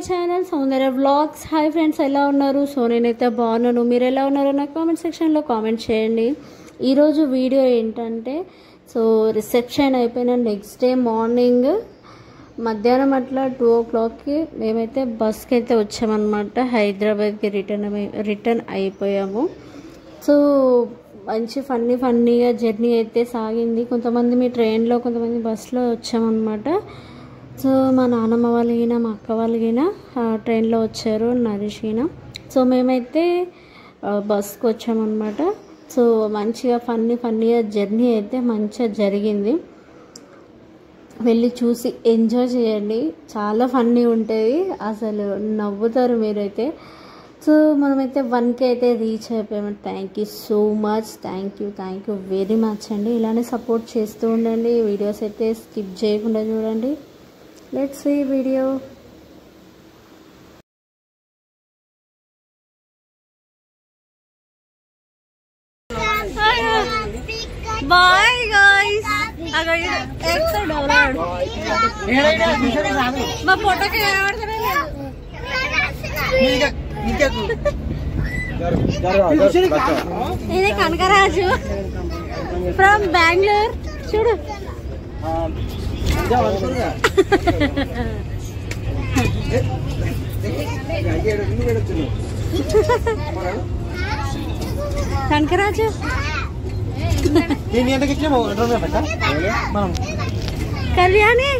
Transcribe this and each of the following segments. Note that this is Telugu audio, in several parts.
ఛానల్ సౌందర్య వ్లాగ్స్. హాయ్ ఫ్రెండ్స్, ఎలా ఉన్నారు? సో నేనైతే బాగున్నాను. మీరు ఎలా ఉన్నారో నాకు కామెంట్ సెక్షన్లో కామెంట్ చేయండి. ఈరోజు వీడియో ఏంటంటే, సో రిసెప్షన్ అయిపోయిన నెక్స్ట్ డే మార్నింగ్ మధ్యాహ్నం అట్లా 2 o'clockకి మేమైతే బస్కి అయితే వచ్చామన్నమాట. హైదరాబాద్కి రిటర్న్ అయిపోయాము. సో మంచి ఫన్నీగా జర్నీ అయితే సాగింది. కొంతమంది మీ ట్రైన్లో, కొంతమంది బస్లో వచ్చామన్నమాట. సో మా నాన్నమ్మ వాళ్ళగిన, మా అక్క వాళ్ళగిన ట్రైన్లో వచ్చారు, నరేషిన. సో మేమైతే బస్కి వచ్చామన్నమాట. సో మంచిగా ఫన్నీగా జర్నీ అయితే మంచిగా జరిగింది. వెళ్ళి చూసి ఎంజాయ్ చేయండి, చాలా ఫన్నీ ఉంటుంది, అసలు నవ్వుతారు మీరైతే. సో మనమైతే 1K అయితే రీచ్ అయిపోయాము. Thank you so much, thank you very much అండి. ఇలానే సపోర్ట్ చేస్తూ ఉండండి. వీడియోస్ అయితే స్కిప్ చేయకుండా చూడండి. Let's see video. Bye guys. अगर एक तो डाउनलोड मैं फोटो के यार ఇది కనకరాజు ఫ్రమ్ బెంగళూరు. చూడు కనకరాజు కళ్యాణి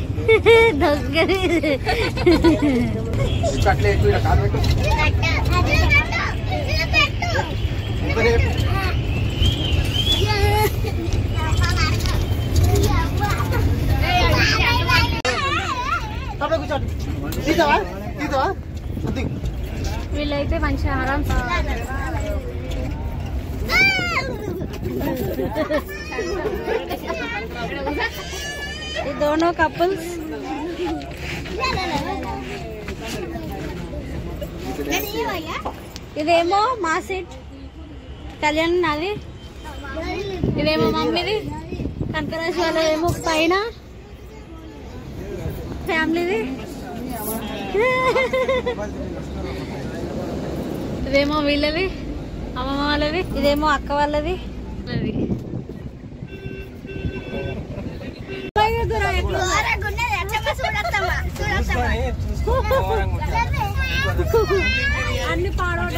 వీళ్ళైతే మంచి ఆరాం. ये दोनों कपल्स. ఇదేమో మా సీట్, కళ్యాణ్ నాది. ఇదేమో మమ్మీది, కనకరాజు వాళ్ళేమో పైన ఫ్యామిలీది. ఇదేమో వీళ్ళది, అమ్మమ్మ వాళ్ళది. ఇదేమో అక్క వాళ్ళది. అన్ని పాడోట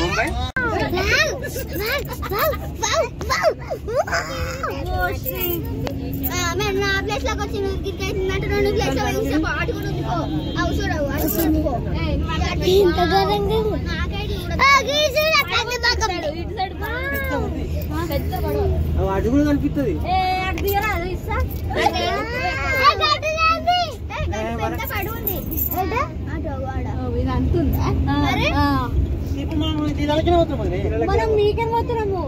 ముంబై మేము నా ప్లేస్ లోకి వచ్చి నటు 2 ప్లేస్ లో వెళ్ళి పాటు కూడా ఉందికో. అవు చూడవు అటు కూడా కనిపిస్తుంది. మనం మీకే పోతున్నాము.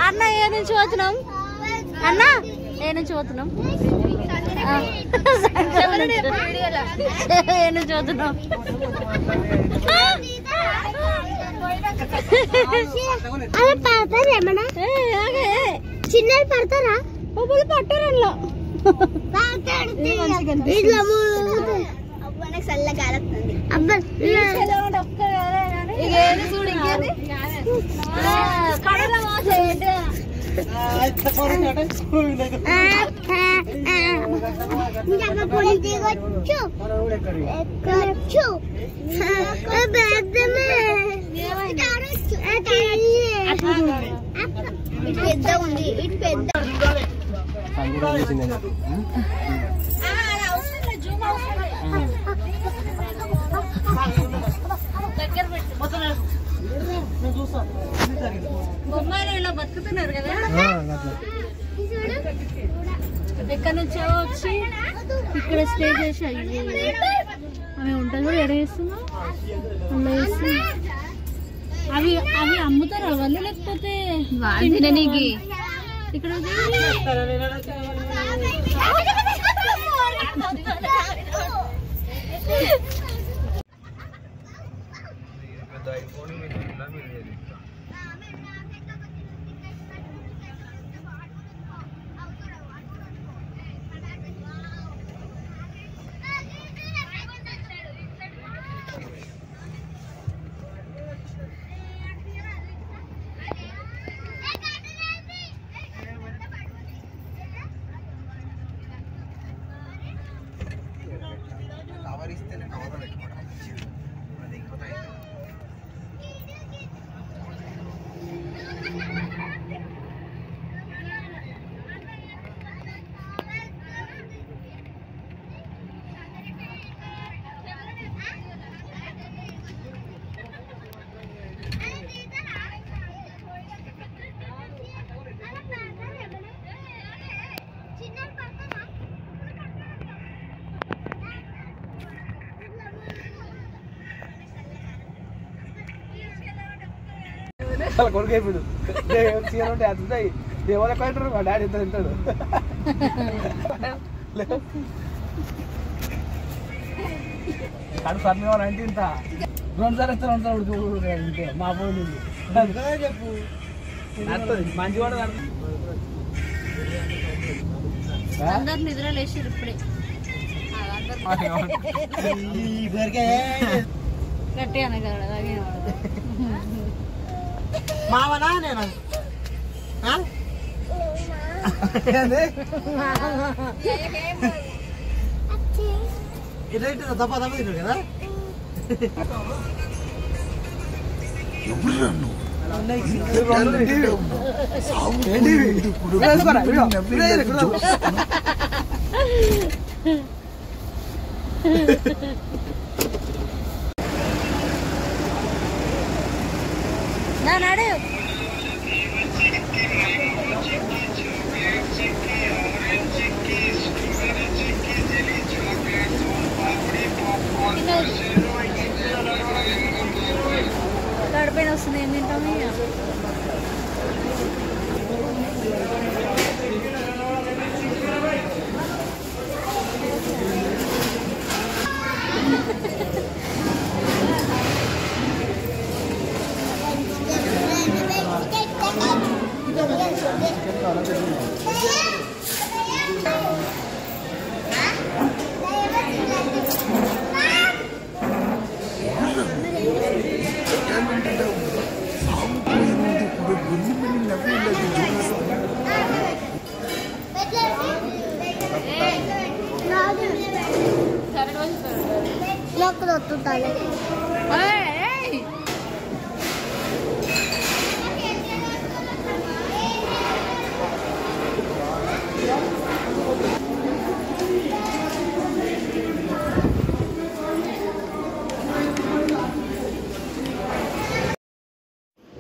అన్న ఏ నుంచి పోతున్నాం? అన్న ఏ నుంచి పోతున్నాం? ఏ నుంచి పోతున్నాం? చిన్నది పడతారా? పట్టారు అందులో. ఇటు పెద్ద ఉంది, ఇటు పెద్ద బొమ్మలు ఇలా బతుకుతున్నారు కదా. ఎక్కడి నుంచో వచ్చి ఇక్కడ స్టే చేసి అవి ఉంటుంది కూడా ఎడ వేస్తున్నా అలా వేస్తున్నా. అవి అవి అమ్ముతారా వాళ్ళు లేకపోతే ఇక్కడ కొడుకు అయిపోయాడు చీర ఉంటే అది ఉంటాయి దేవాల కొంటారు మా డాడీ ఎంత తింటాడు కానీ ఫర్మి వాళ్ళు అంటే ఇంత 2 సార్లు ఇస్తే 2 సార్లు ఇంతే మా ఫోన్ చెప్పు నడుతుంది మంచి కూడా అందరు నిద్ర లేచారు ఇప్పుడే గట్టి అనగలడా మావనా నేను ఇటు తప్ప తప్ప తిన్నాడు కదా నాడు గడిపోయిన వస్తుంది ఏం తింటాము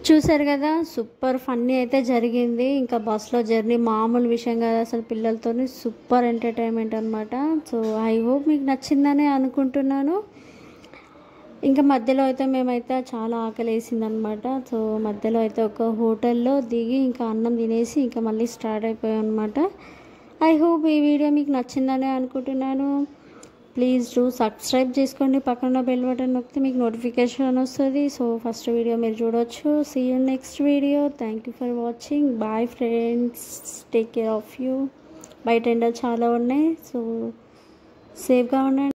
చూసారు కదా, సూపర్ ఫన్నీ అయితే జరిగింది. ఇంకా బస్లో జర్నీ మామూలు విషయం కాదు అసలు, పిల్లలతో సూపర్ ఎంటర్టైన్మెంట్ అనమాట. సో ఐ హోప్ మీకు నచ్చిందని అనుకుంటున్నాను. ఇంకా మధ్యలో అయితే మేమైతే చాలా ఆకలి వేసిందనమాట. సో మధ్యలో అయితే ఒక హోటల్లో దిగి ఇంకా అన్నం తినేసి ఇంకా మళ్ళీ స్టార్ట్ అయిపోయాం అనమాట. ఐ హోప్ ఈ వీడియో మీకు నచ్చిందని అనుకుంటున్నాను. ప్లీజ్ డూ సబ్స్క్రైబ్ చేసుకోండి, పక్కన బెల్ బటన్ నొక్కితే మీకు నోటిఫికేషన్ వస్తుంది. సో ఫస్ట్ వీడియో మీరు చూడవచ్చు. See you next video. Thank you for watching. Bye friends, take care of you. బయట ఎండలు చాలా ఉన్నాయి, సో సేఫ్గా ఉండండి.